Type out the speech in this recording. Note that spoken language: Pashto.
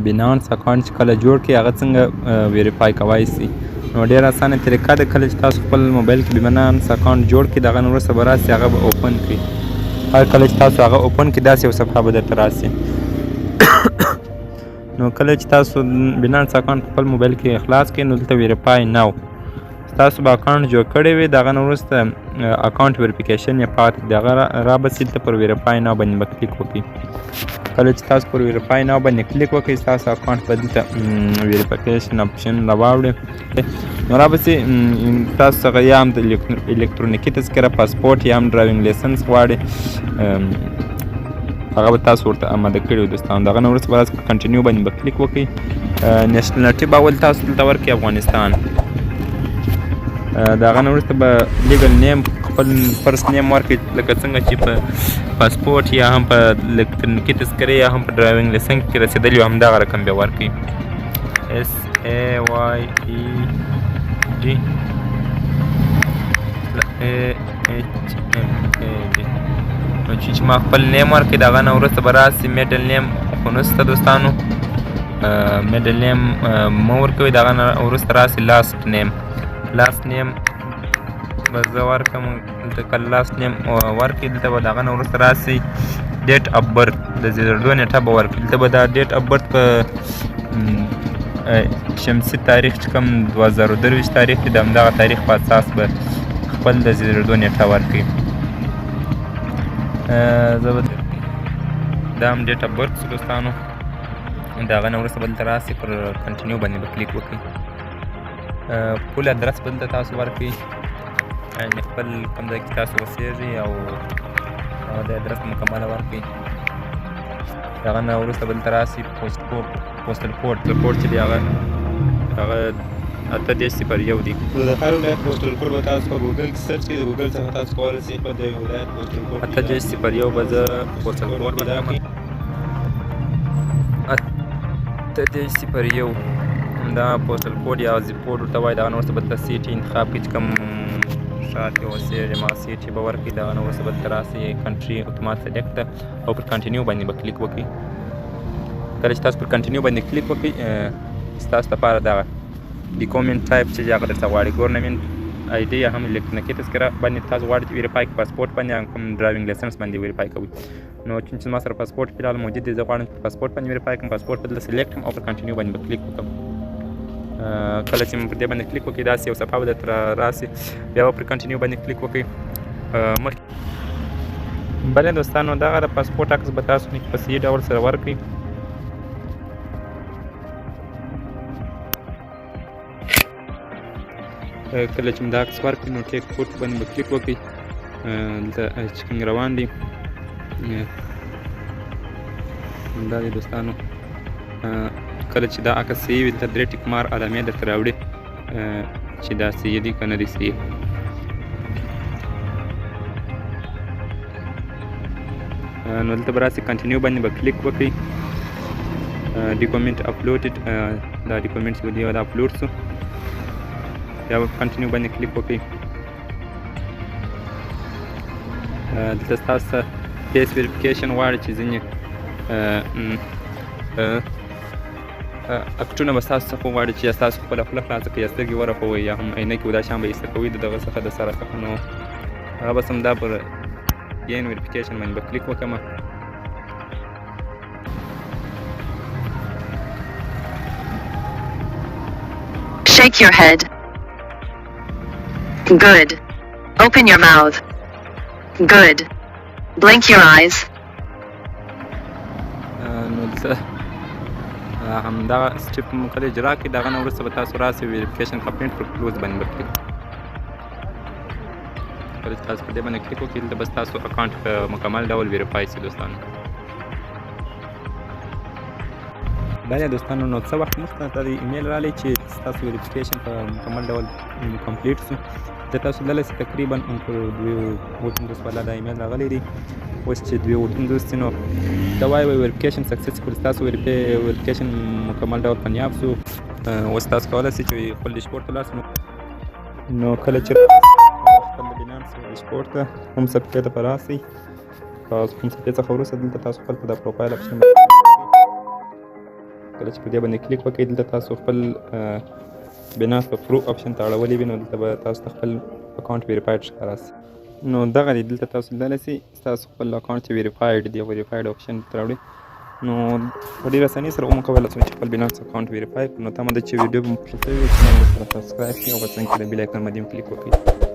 بینانس اکاونټ چې کله جوړ کړئ هغه څنګه ویریفای کوای سئ. نو ډېره اسانه طریقه ده. کله چې تاسو خپل موبایل کې بینانس اکاونټ جوړ کړئ د هغه نه وروسته به راسي هغه به اوپن کړئ. هر کله چې تاسو هغه اوپن کړئ داسې یو صفحه به درته راسي. نو کله چې تاسو بینانس اکاونټ خپل موبایل کې خلاص کړئ نو دلته ویریفای ناو تاسو به اکاونټ جوړ کړی وي د هغه نه وروسته اکاونټ ویریفیکیشن یې پاتې د هغه رابسي دلته پر ویریفای ناو باندې به کلیک وکړئ. کله چې تاسو پر ویریفای ناو باندې کلیک وکړئ ستاسو اکاونټ به دلته ویریفیکیشن اپشن راواوړي. نو رابسي تاسو څخه یا هم د الکترونیکي تذکره پاسپورټ یا هم ډرایوینګ لیسنس غواړي هغه به تاسو ورته اماده کړي وي دوستانو. د هغه نه وروسته به تاسو پر کنټینیو باندې به کلیک وکړئ. نیشنالټي به اول تاسو دلته ورکړئ افغانستان. د هغه نه وروسته به لیګل نیم خپل فرست نیم ورکړئ لکه څنګه چې په پاسپورټ یا هم په الکترونیکي تذکرې یا هم په ډرایوینګ لیسنس کې رسېدلي وي همدغه رقم بیا ورکړئ. SAYEGAHMAD. نو چې ما خپل نیم ورکړئ د هغه نه وروسته به راسي میډل نیم خو نشته دوستانو. میډل نیم مه ورکوئ. د هغه نه وروسته راسي لاست نیم. لاست نیم به زه ورکړم. دلته کله لاست نیم ورکړئ دلته به د هغه نه وروسته راسي ډیټ اف برت د زیږېدو نیټه به ورکړئ. دلته به دا ډیټ اف برت په شمسي تاریخ چې کوم 2023 تاریخ دی د همدغه تاریخ په اساس به خپل د زیږېدو نیټه ورکړئ. زه به دا هم ډیټ اف برت شو دوستانو. د هغه نه وروسته به دلته راسي پر کنټینیو باندې به کلیک وکړئ. فول ادرس به دلته تاسو ورکړئ یعنې خپل کوم ځای کې تاسو اوسېږئ او د ادرس مکمله ورکړئ. د هغه نه وروسته به دلته راسي پوسټل کوډ چې دی هغه 8-0-1 دی. د هر ولایت پوسټل کوډ به تاسو په ګوګل کې سرچ کړئ. د ګوګل څخه تاسو کولی شئ په دې ولایت پوسټل کوډ 8-0-1 به زه پوسټل کوډ پیدا کړم. 8-0-1 دا پوسټل کوډ یا زیپ کوډ ورته وایي. د هغه نه وروسته به دلته سیټ انتخاب کړئ چې کوم ښار کې اوسېږئ هغه سیټ یې به ورکړئ. د هغه نه وروسته به دلته راسي کنټري اتومات سلیکټ او پر کنټینیو باندې به کلیک وکړئ. کله چې تاسو پر کنټینیو باندې کلیک وکړئ ستاسو لپاره دغه ډیکومنټ ټایپ چې هغه درته غواړي ګورنمنټ آی ډي یا هم الکترونیکي تذکره باندې تاسو غواړئ چې ویریفای کړئ. پاسپورټ باندې یا کوم ډرایوینګ لیسنس باندې ویریفای کوئ. نو چې ما سره پاسپورټ فی الحال موجود دی زه غواړم چې پاسپورټ باندې ویریفای کړم. پاسپورټ به دلته سلیکټ کړم او پر کنټینیو باندې به کلیک وکړم. کله چې پر دې باندې کلیک وکړئ داسې یو صفحه به درته راسي بیا به پر کنټینیو باندې کلیک وکړئ. بله دوستانو دغه د پاسپورټ عکس به تاسو په صحیح ډول سره ورکړئ. کله چې دا عکس ورکړئ نو ټیک فوټ باندې به کلیک وکړئ. دلته چیکینګ روان دی دا دی دوستانو. کله چې دا عکس صحیح وي دلته 3 ټیک مار علامې درته راوړي چې دا صحیح دی که نه دی صحیح. نو دلته به راسي کنټینیو باندې به کلیک وکړئ. ډیکومنټ اپلوډډ دا ډیکومنټ چې دی دا اپلوډ شو بیا به کنټینیو باندې کلیک وکړئ. دلته ستاسو فیس ویریفیکیشن غواړي چې ځینې اکټونه به ستاسو څخه وغواړي چې یا ستاسو خپله خوله خلاصه کړئ یا سترګې ورپوئ یا هم عینکې و دا شیان به ایسته کوئ د دغه څخه د سره څخه. نو هغه بس همدا پر ګین ویریفیکیشن باندې به کلیک وکړم. Shake your head. Good. Open your mouth. Good. Blink your eyes. نو دلته همدغه سټپ مو کله اجرا کړئ. د هغه نه وروسته به تاسو راسئ ویریفیکیشن کمپلیټ پر کلوز باندې به کلیک. کله چې تاسو په دې باندې کلیک وکړئ دلته به ستاسو اکاونټ په مکمل ډول ویریفای شي دوستانو. بله دوستانو نو څه وخت مخکې ته د ایمیل رالی چې ستاسو ویریفیکیشن په مکمل ډول کمپلیټ شو. د تاسو دله چې تقریبا پر 2:50 والا دا ایمیل راغلی دی. اوس چې 2:50 نو دا وایي ویریفیکیشن سکسسفل ستاسو ویریفیکیشن مکمل ډول کامیاب شو. اوس تاسو کولی شئ چې خپل ډیشبورډ ته لاړ شئ. نو کله چې خپل د بینانس ډیشبورډ ته هم صفحې ته به راسئ. کوم صفحې څخه وروسته دلته تاسو خپل په دا پروفایل اپشن کله چې په دې باندې کلیک وکړئ دلته تاسو خپل بینانس په پرو آپشن ته اړولی وي نو دلته به تاسو ته خپل اکاونټ ویریفاید ښکاره شي. نو دغه دی دلته تاسو لیدلی سئ ستاسو خپل اکاونټ چې ویریفاید دی ویریفاید آپشن ته راوړئ نو په ډېره اسانۍ سره وموکولی شئ چې خپل بینانس اکاونټ ویریفای کړو. نو تمه ده چې ویډیو به مو خوښه شوې وي چې سره سبسکرایب کړئ او په څنګ کې د بیل آیکن باندې هم کلیک وکړئ.